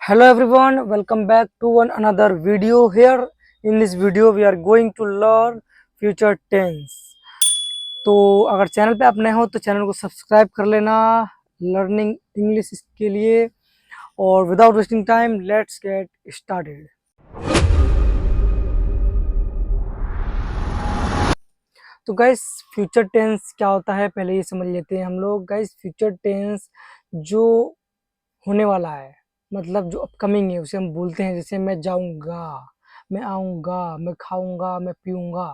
Hello everyone, welcome back to one another video. Here in this video we are going to learn future tense. तो अगर channel पे आप नए हो तो चैनल को सब्सक्राइब कर लेना लर्निंग इंग्लिश के लिए। और without wasting time let's get started. तो गाइस फ्यूचर टेंस क्या होता है पहले ये समझ लेते हैं हम लोग। गाइस फ्यूचर टेंस जो होने वाला है मतलब जो अपकमिंग है उसे हम बोलते हैं। जैसे मैं जाऊंगा, मैं आऊंगा, मैं खाऊंगा, मैं पीऊंगा।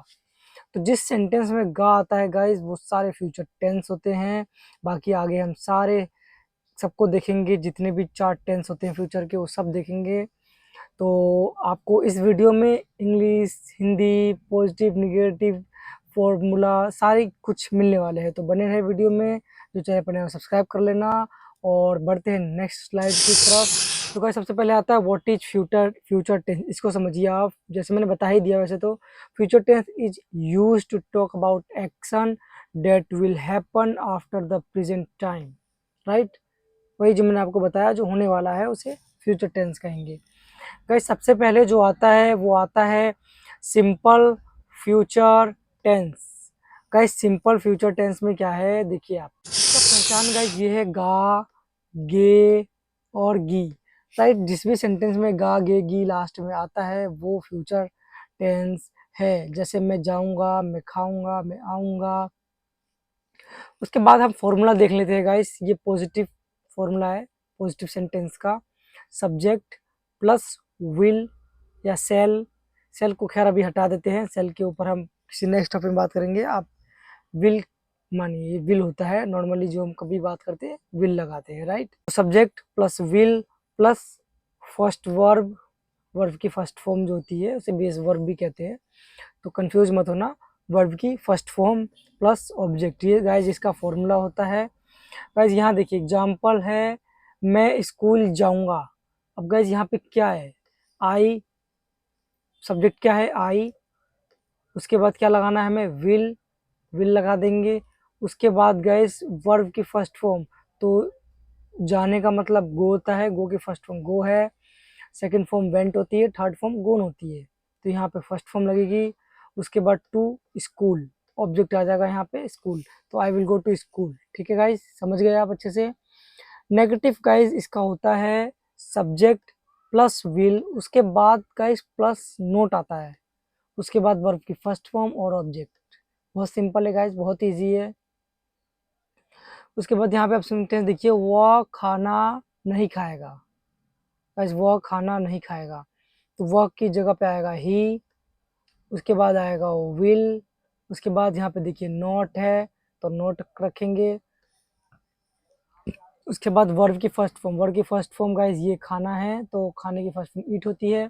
तो जिस सेंटेंस में गा आता है गाइस वो सारे फ्यूचर टेंस होते हैं। बाकी आगे हम सारे सबको देखेंगे, जितने भी चार टेंस होते हैं फ्यूचर के वो सब देखेंगे। तो आपको इस वीडियो में English, Hindi, positive, negative, formula सारी कुछ मिलने वाले हैं। तो बने रहे वीडियो में। जो चैनल पर नया सब्सक्राइब कर लेना। और बढ़ते हैं नेक्स्ट स्लाइड की तरफ। तो गाइस सबसे पहले आता है व्हाट इज फ्यूचर टेंस। इसको समझिए आप। जैसे मैंने बता ही दिया वैसे तो future tense is used to talk about action that will happen after the present time, right. वही जो मैंने आपको बताया जो होने वाला है उसे फ्यूचर टेंस कहेंगे। गाइस सबसे पहले जो आता है वो आता है simple future tense. Guys simple future tense में क्या है देखिए आप। इसका पहचान गाइस ये है गा, गे और गी, राइट। जिस भी सेंटेंस में गा, गे, गी लास्ट में आता है वो फ्यूचर टेंस है। जैसे मैं जाऊंगा, मैं खाऊंगा, मैं आऊंगा। उसके बाद हम फॉर्मूला देख लेते हैं गाइस। ये पॉजिटिव फॉर्मूला है पॉजिटिव सेंटेंस का। सब्जेक्ट प्लस विल या सेल। सेल को खैर अभी हटा देते हैं, सेल के ऊपर हम किसी नेक्स्ट टॉपिक में बात करेंगे। आप विल मानिए, ये विल होता है नॉर्मली जो हम कभी बात करते हैं विल लगाते हैं, right. Subject plus will plus first verb. Verb की फर्स्ट फॉर्म जो होती है उसे बेस वर्ब भी कहते हैं, तो कंफ्यूज मत होना। वर्ब की फर्स्ट फॉर्म प्लस ऑब्जेक्ट, ये गाइज इसका फॉर्मूला होता है। गाइज यहाँ देखिए एग्जाम्पल है, मैं स्कूल जाऊंगा। अब गाइज यहाँ पे क्या है, आई। सब्जेक्ट क्या है, आई। उसके बाद क्या लगाना है हमें, विल। विल लगा देंगे। उसके बाद गाइज वर्ब की फर्स्ट फॉर्म, तो जाने का मतलब गो होता है, गो की फर्स्ट फॉर्म गो है। सेकंड फॉर्म वेंट होती है, थर्ड फॉर्म गोन होती है। तो यहाँ पे फर्स्ट फॉर्म लगेगी। उसके बाद टू स्कूल, ऑब्जेक्ट आ जाएगा यहाँ पे स्कूल, तो I will go to school. ठीक है गाइज, समझ गए आप अच्छे से। नेगेटिव गाइज इसका होता है सब्जेक्ट प्लस विल, उसके बाद गाइज प्लस नोट आता है, उसके बाद वर्ब की फर्स्ट फॉर्म और ऑब्जेक्ट। बहुत सिंपल है गाइज, बहुत ईजी है। उसके बाद यहाँ पे आप सेंटेंस देखिए, वह खाना नहीं खाएगा। गाइज वह खाना नहीं खाएगा, तो वह की जगह पे आएगा ही। उसके बाद आएगा विल। उसके बाद यहाँ पे देखिए नॉट है तो नॉट रखेंगे। उसके बाद वर्ब की फर्स्ट फॉर्म, वर्ब की फर्स्ट फॉर्म गाइज ये खाना है तो खाने की फर्स्ट फॉर्म ईट होती है,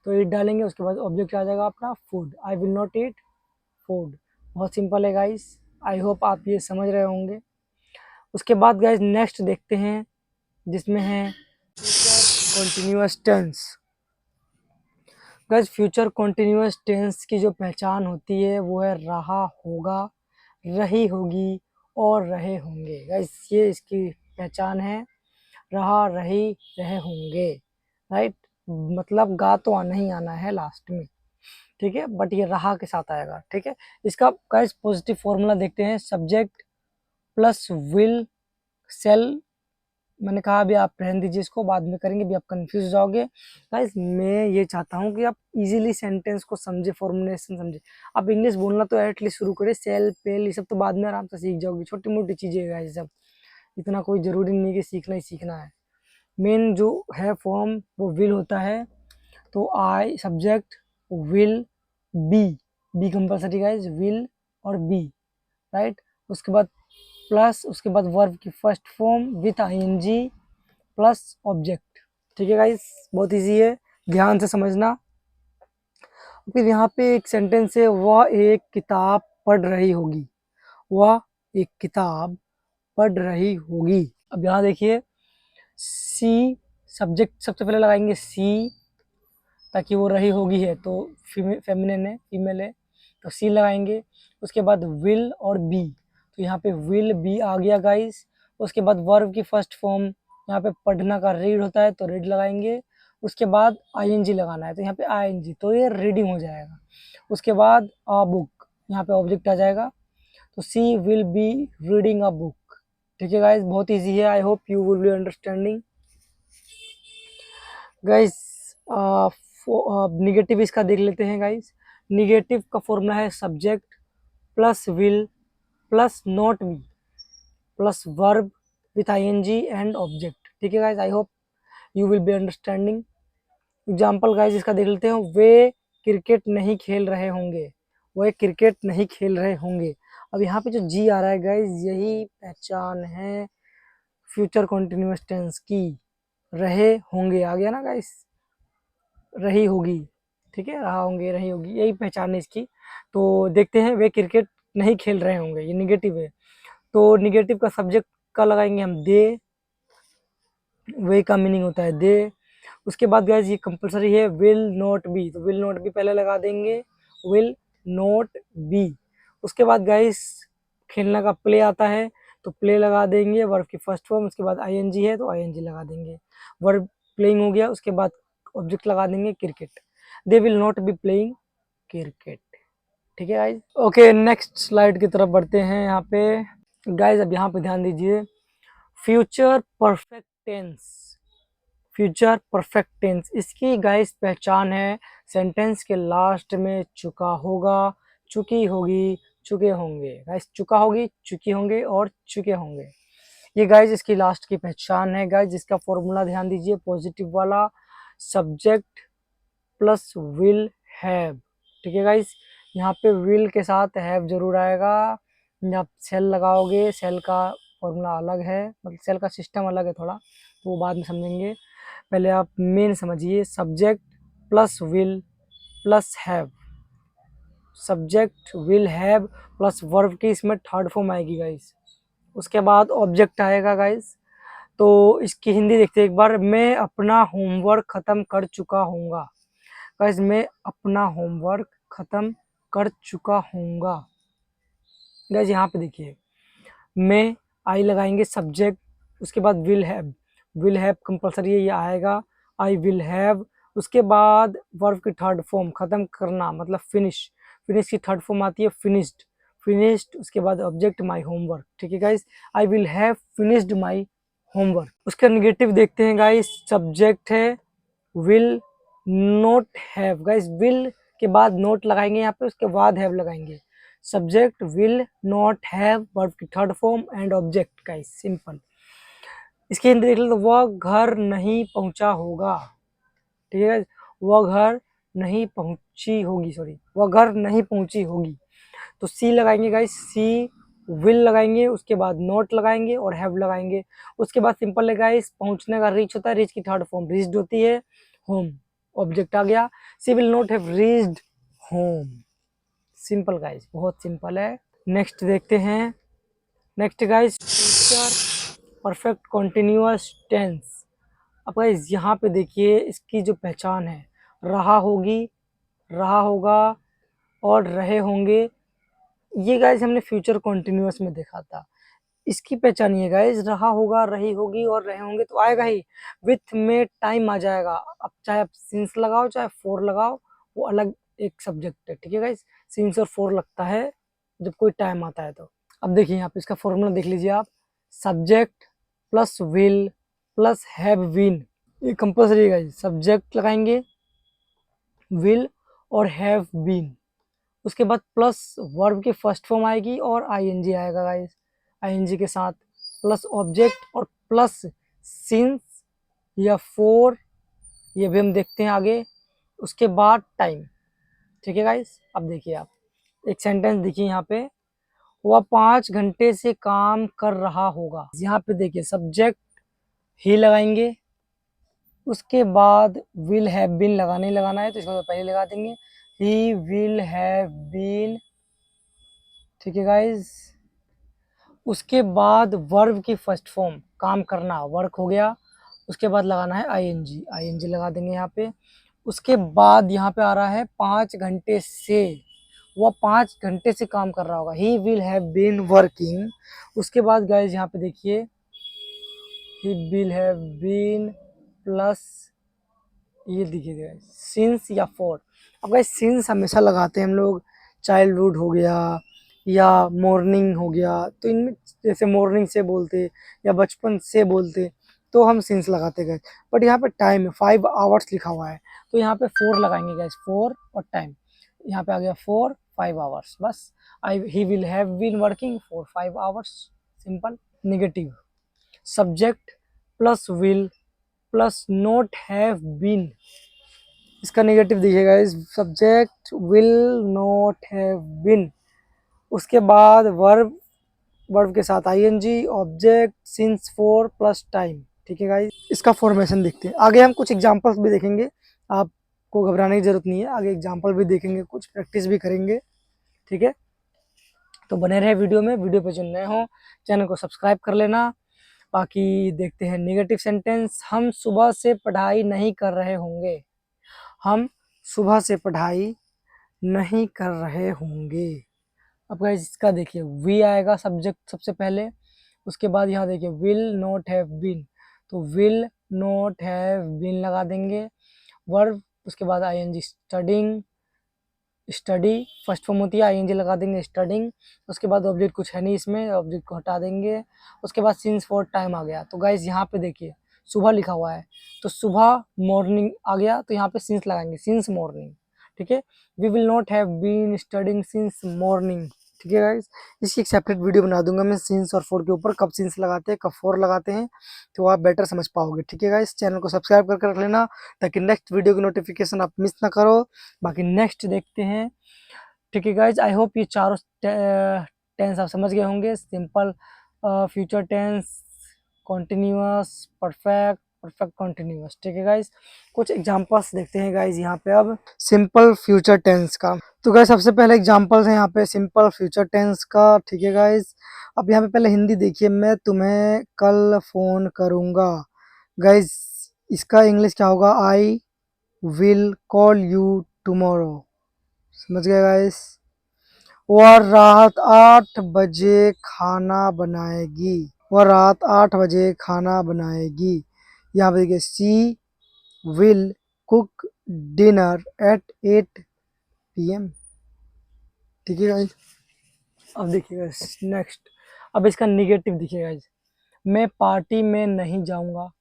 तो ईट डालेंगे। उसके बाद ऑब्जेक्ट आ जाएगा अपना food, I will not eat food. बहुत सिंपल है गाइज, आई होप आप ये समझ रहे होंगे। उसके बाद गाइज नेक्स्ट देखते हैं जिसमें है continuous tense. Guys future continuous tense की जो पहचान होती है वो है रहा होगा, रही होगी और रहे होंगे। गाइस ये इसकी पहचान है, रहा, रही, रहे होंगे, राइट। मतलब गा तो आना ही आना है लास्ट में, ठीक है, बट ये रहा के साथ आएगा, ठीक है। इसका गाइस पॉजिटिव फॉर्मूला देखते हैं, सब्जेक्ट प्लस विल सेल। मैंने कहा अभी आप रहने दीजिए, इसको बाद में करेंगे, अभी आप कंफ्यूज हो जाओगे। गाइस मैं ये चाहता हूँ कि आप इजीली सेंटेंस को समझे, फॉर्मुलेशन समझे। आप इंग्लिश बोलना तो एटलीस्ट शुरू करें, सेल पेल ये सब तो बाद में आराम से सीख जाओगे, छोटी मोटी चीज़ें गाइस सब, इतना कोई ज़रूरी नहीं कि सीखना ही सीखना है। मेन जो है फॉर्म वो विल होता है, तो I subject will be, be compulsory guys, will और बी, राइट। उसके बाद प्लस, उसके बाद वर्ब की first form with ING plus object. ठीक है गाइस, बहुत इजी है, ध्यान से समझना। फिर यहाँ पे एक सेंटेंस है, वह एक किताब पढ़ रही होगी। वह एक किताब पढ़ रही होगी। अब यहाँ देखिए सी सब्जेक्ट सबसे पहले लगाएंगे सी, ताकि वो रही होगी है तो फेमिनिन है, फीमेल है, तो सी लगाएंगे। उसके बाद विल और बी, तो यहाँ पे विल बी आ गया गाइस। उसके बाद वर्ब की फर्स्ट फॉर्म यहाँ पे पढ़ना का रीड होता है तो रीड लगाएंगे, उसके बाद आईएनजी लगाना है तो यहाँ पे आईएनजी, तो ये रीडिंग हो जाएगा। उसके बाद अ बुक, यहाँ पे ऑब्जेक्ट आ जाएगा, तो she will be reading a book. ठीक है गाइज, बहुत ईजी है, I hope you will be understanding. Guys negative इसका देख लेते हैं गाइज। निगेटिव का फॉर्मूला है subject plus will plus not be plus verb with ING and object. ठीक है guys, I hope you will be understanding. Example guys इसका देख लेते हैं। वे क्रिकेट नहीं खेल रहे होंगे, वे क्रिकेट नहीं खेल रहे होंगे। अब यहाँ पे जो जी आ रहा है गाइज, यही पहचान है फ्यूचर कॉन्टिन्यूअस टेंस की। रहे होंगे आ गया ना गाइज, रही होगी, ठीक है, रहा होंगे, रही होगी, यही पहचान है इसकी। तो देखते हैं, वे क्रिकेट नहीं खेल रहे होंगे, ये निगेटिव है, तो निगेटिव का सब्जेक्ट का लगाएंगे हम दे, वे का मीनिंग होता है दे। उसके बाद गाइज ये कंपलसरी है विल नॉट बी, तो विल नॉट बी पहले लगा देंगे, विल नॉट बी। उसके बाद गाइज खेलना का प्ले आता है तो प्ले लगा देंगे, वर्ब की फर्स्ट फॉर्म, उसके बाद आईएनजी है तो आईएनजी लगा देंगे, वर्ब प्लेइंग हो गया, उसके बाद ऑब्जेक्ट लगा देंगे cricket, they will not be playing cricket. ठीक है गाइज, ओके नेक्स्ट स्लाइड की तरफ बढ़ते हैं। यहाँ पे गाइज अब यहाँ पे ध्यान दीजिए, future perfect tense, future perfect tense, इसकी गाइस पहचान है सेंटेंस के लास्ट में चुका होगा, चुकी होगी, चुके होंगे। गाइस चुका होगी, चुकी होंगे और चुके होंगे, ये गाइस इसकी लास्ट की पहचान है। गाइस जिसका फॉर्मूला ध्यान दीजिए, पॉजिटिव वाला, सब्जेक्ट प्लस विल हैव। ठीक है गाइस, यहाँ पे विल के साथ हैव जरूर आएगा। आप सेल लगाओगे, सेल का फॉर्मूला अलग है, मतलब सेल का सिस्टम अलग है थोड़ा, तो वो बाद में समझेंगे, पहले आप मेन समझिए। Subject plus will plus have, subject will have plus verb की इसमें थर्ड फॉर्म आएगी गाइस, उसके बाद ऑब्जेक्ट आएगा गाइस। तो इसकी हिंदी देखते हैं एक बार, मैं अपना होमवर्क खत्म कर चुका हूँगा। गाइस मैं अपना होमवर्क खत्म कर चुका हूँगा। गाइस यहाँ पे देखिए, मैं आई लगाएंगे सब्जेक्ट, उसके बाद विल हैव कंपलसरी है, ये आएगा, आई विल हैव। उसके बाद वर्ब की थर्ड फॉर्म, खत्म करना मतलब फिनिश, फिनिश की थर्ड फॉर्म आती है फिनिश्ड, फिनिश्ड। उसके बाद ऑब्जेक्ट माई होमवर्क। ठीक है guys, I will have finished my homework. उसका निगेटिव देखते हैं गाइस, सब्जेक्ट है will not have. Guys will के बाद नोट लगाएंगे यहाँ पे, उसके बाद हैव लगाएंगे, subject will not have, verb की third form and object. Guys simple. इसके हिंदी देख लो, तो वह घर नहीं पहुंचा होगा। ठीक है, वह घर नहीं पहुंची होगी, सॉरी वह घर नहीं पहुंची होगी, तो सी लगाएंगे गाइस, सी विल लगाएंगे, उसके बाद नोट लगाएंगे और हैव लगाएंगे। उसके बाद सिंपल है गाइस, पहुंचने का रीच होता है, रीच की थर्ड फॉर्म रीच्ड होती है, होम, ऑब्जेक्ट आ गया, she will not have reached home. Simple guys, बहुत सिंपल है। नेक्स्ट देखते हैं, next guys future perfect continuous tense. अब गाइस यहाँ पे देखिए, इसकी जो पहचान है, रहा होगी, रहा होगा और रहे होंगे, ये गाइस हमने फ्यूचर कॉन्टिन्यूअस में देखा था। इसकी पहचान ये गाइस, रहा होगा, रही होगी और रहे होंगे तो आएगा ही, विथ में टाइम आ जाएगा। अब चाहे आप सिंस लगाओ चाहे फोर लगाओ, वो अलग एक सब्जेक्ट है। ठीक है गाइस, सिंस और फोर लगता है जब कोई टाइम आता है तो। अब देखिए यहाँ पे इसका फॉर्मूला देख लीजिए आप, subject plus will plus have been, ये कंपल्सरी है गाइस, सब्जेक्ट लगाएंगे, विल और हैव बीन, उसके बाद प्लस वर्ब की फर्स्ट फॉर्म आएगी और आईएनजी आएगा गाइस, आईएनजी के साथ प्लस ऑब्जेक्ट और प्लस सिंस या फोर, ये भी हम देखते हैं आगे। उसके बाद टाइम। ठीक है गाइस, अब देखिए आप एक सेंटेंस देखिए यहाँ पे, वह 5 घंटे से काम कर रहा होगा। यहाँ पे देखिए सब्जेक्ट ही लगाएंगे, उसके बाद विल हैव बीन लगाना ही लगाना है, तो इसको पहले लगा देंगे, ही विल हैव बीन। ठीक है गाइज, उसके बाद वर्ब की फर्स्ट फॉर्म, काम करना, वर्क हो गया, उसके बाद लगाना है आईएनजी, आईएनजी लगा देंगे यहाँ पे। उसके बाद यहाँ पे आ रहा है 5 घंटे से, वह 5 घंटे से काम कर रहा होगा, he will have been working. उसके बाद गाइज यहाँ पे देखिए, he will have been plus ये दिखेगा सिंस या फॉर। अब गाइस सिंस हमेशा लगाते हैं हम लोग, चाइल्डहुड हो गया या मॉर्निंग हो गया, तो इनमें जैसे मॉर्निंग से बोलते या बचपन से बोलते तो हम सिंस लगाते गए। बट यहाँ पे टाइम है 5 आवर्स लिखा हुआ है, तो यहाँ पे 4 लगाएंगे गाइस, 4 और टाइम। यहाँ पे आ गया 4 5 आवर्स, बस I he will have been working for 5 hours, simple. Negative, subject plus will plus not have been, इसका नेगेटिव दिखेगा इस subject will not have been, उसके बाद वर्ब, वर्ब के साथ ING, object, since, for plus time. ठीक है guys, इसका फॉर्मेशन देखते हैं। आगे हम कुछ एग्जांपल्स भी देखेंगे, आपको घबराने की जरूरत नहीं है, आगे एग्जांपल भी देखेंगे, कुछ प्रैक्टिस भी करेंगे। ठीक है, तो बने रहे वीडियो में। वीडियो पे जो नए हो चैनल को सब्सक्राइब कर लेना। बाकी देखते हैं नेगेटिव सेंटेंस। हम सुबह से पढ़ाई नहीं कर रहे होंगे, हम सुबह से पढ़ाई नहीं कर रहे होंगे। अब गाइस इसका देखिए वी आएगा सब्जेक्ट सबसे पहले, उसके बाद यहाँ देखिए विल नॉट हैव बीन, तो विल नॉट हैव बीन लगा देंगे। वर्ब, उसके बाद ING, studying, study first form होती है, आईएनजी लगा देंगे स्टडिंग। उसके बाद ऑब्जेक्ट कुछ है नहीं इसमें, ऑब्जेक्ट को हटा देंगे। उसके बाद सिंस फॉर टाइम आ गया। तो गाइस यहाँ पे देखिए सुबह लिखा हुआ है, तो सुबह मॉर्निंग आ गया, तो यहाँ पे सिंस लगाएंगे, सिंस मॉर्निंग। ठीक है, we will not have been studying since morning. ठीक है गाइस, इसकी एक सेपरेट वीडियो बना दूंगा मैं सिंस और फोर के ऊपर, कब सिंस लगाते हैं कब फोर लगाते हैं, तो आप बेटर समझ पाओगे। ठीक है गाइस, चैनल को सब्सक्राइब करके रख लेना ताकि नेक्स्ट वीडियो की नोटिफिकेशन आप मिस ना करो। बाकी नेक्स्ट देखते हैं। ठीक है गाइज, आई होप ये चारों टेंस आप समझ गए होंगे। Simple, future tense, continuous, perfect, perfect continuous. ठीक है गाइज, कुछ एग्जांपल्स देखते हैं गाइज यहाँ पे अब सिंपल फ्यूचर टेंस का। तो गाइज सबसे पहले एग्जांपल्स है यहाँ पे सिंपल फ्यूचर टेंस का। ठीक है गाइज, अब यहाँ पे पहले हिंदी देखिए, मैं तुम्हें कल फोन करूँगा। गाइज इसका इंग्लिश क्या होगा, I will call you tomorrow. समझ गए गाइस। वह रात 8 बजे खाना बनाएगी, वह रात 8 बजे खाना बनाएगी। यहाँ पे देखिए she will cook dinner at 8 PM। ठीक है गाइस, अब देखिए गाइस नेक्स्ट, अब इसका निगेटिव देखिए गाइस, मैं पार्टी में नहीं जाऊंगा,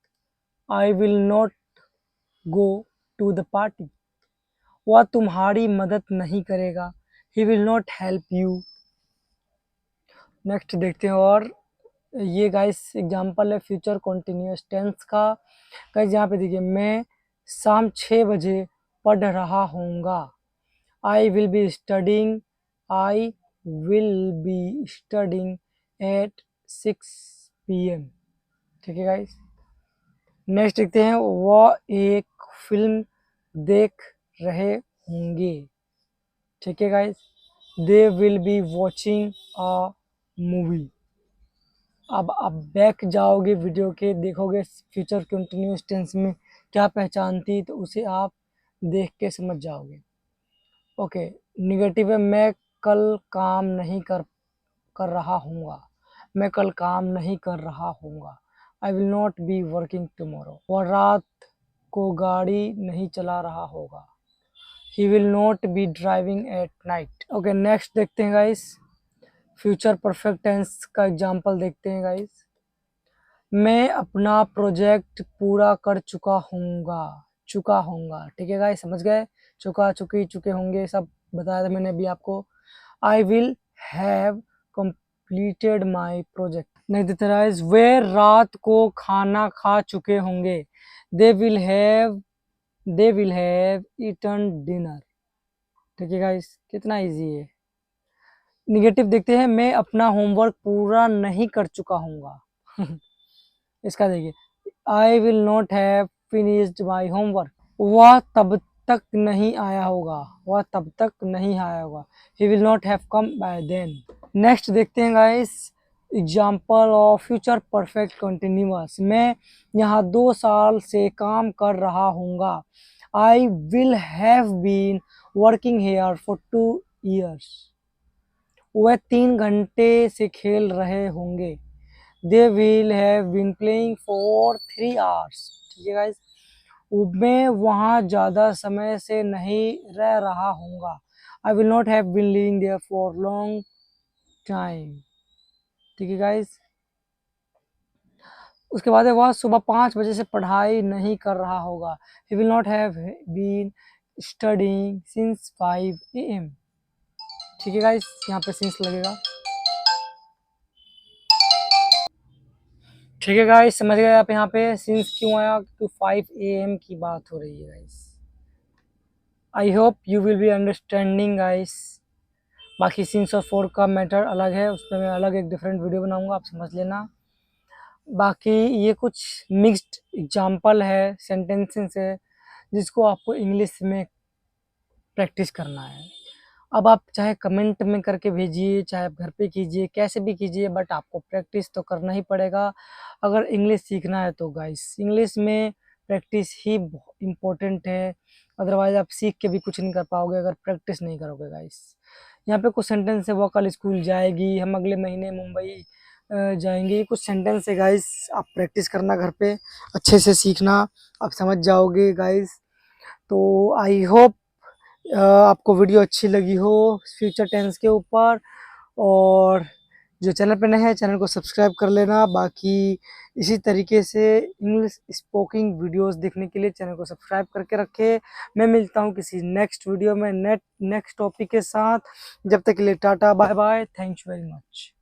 I will not go to the party. वह तुम्हारी मदद नहीं करेगा, he will not help you. Next देखते हैं, और ये गाइस एग्जांपल है फ्यूचर कंटिन्यूअस टेंस का। गाइस यहाँ पे देखिए, मैं शाम 6 बजे पढ़ रहा होऊंगा, I will be studying, I will be studying at 6 PM। ठीक है गाइस, नेक्स्ट देखते हैं, वह एक फिल्म देख रहे होंगे। ठीक है guys, they will be watching a movie. अब आप बैक जाओगे वीडियो के, देखोगे फ्यूचर कंटिन्यूअस टेंस में क्या पहचानती, तो उसे आप देख के समझ जाओगे। ओके, निगेटिव है, मैं कल काम नहीं कर कर रहा हूँगा, मैं कल काम नहीं कर रहा हूँगा, I will not be working tomorrow. वह रात को गाड़ी नहीं चला रहा होगा, he will not be driving at night. Okay, next देखते हैं गाइस, फ्यूचर परफेक्ट टेंस का एग्जांपल देखते हैं गाइस। मैं अपना प्रोजेक्ट पूरा कर चुका होऊंगा। ठीक है गाइस, समझ गए, चुका चुकी चुके होंगे सब बताया था मैंने अभी आपको। आई will have completed my project. नहीं देते गाइस, वे रात को खाना खा चुके होंगे, they will have eaten dinner. ठीक है गाइस, कितना इजी है। निगेटिव देखते हैं, मैं अपना होमवर्क पूरा नहीं कर चुका हूँगा। इसका देखिए, आई will not have finished my homework. वह तब तक नहीं आया होगा, वह तब तक नहीं आया होगा, he will not have come by then. Next देखते हैं guys, example of future perfect continuous. मैं यहाँ 2 साल से काम कर रहा हूँगा, I will have been working here for 2 years। वह 3 घंटे से खेल रहे होंगे, they will have been playing for 3 hours. ठीक है गाइस, मैं वहाँ ज़्यादा समय से नहीं रह रहा हूँगा। I will not have been living there for long time. ठीक है गाइस, उसके बाद है वह सुबह 5 बजे से पढ़ाई नहीं कर रहा होगा। He will not have been studying since 5 AM। ठीक है गाइस, यहाँ पे सिंस लगेगा। ठीक है गाइस, समझ गए आप यहाँ पे सिंस क्यों आया, तो 5 AM की बात हो रही है guys. I hope you will be understanding guys. बाकी सिंस और फोर का मैटर अलग है, उस पर मैं अलग एक डिफरेंट वीडियो बनाऊंगा, आप समझ लेना। बाकी ये कुछ मिक्स्ड एग्जाम्पल है, सेंटेंसेस है, जिसको आपको इंग्लिश में प्रैक्टिस करना है। अब आप चाहे कमेंट में करके भेजिए, चाहे आप घर पे कीजिए, कैसे भी कीजिए, बट आपको प्रैक्टिस तो करना ही पड़ेगा अगर इंग्लिश सीखना है तो गाइस। इंग्लिश में प्रैक्टिस ही इम्पोर्टेंट है, अदरवाइज आप सीख के भी कुछ नहीं कर पाओगे अगर प्रैक्टिस नहीं करोगे गाइस। यहाँ पे कुछ सेंटेंस है, वो कल स्कूल जाएगी, हम अगले महीने मुंबई जाएंगे, ये कुछ सेंटेंस है गाइस। आप प्रैक्टिस करना घर पे, अच्छे से सीखना, आप समझ जाओगे गाइस। तो आई होप आपको वीडियो अच्छी लगी हो फ्यूचर टेंस के ऊपर। और जो चैनल पे नए हैं, चैनल को सब्सक्राइब कर लेना। बाकी इसी तरीके से इंग्लिश स्पोकिंग वीडियोस देखने के लिए चैनल को सब्सक्राइब करके रखें। मैं मिलता हूँ किसी नेक्स्ट वीडियो में नेक्स्ट टॉपिक के साथ। जब तक के लिए tata bye bye, thanks very much.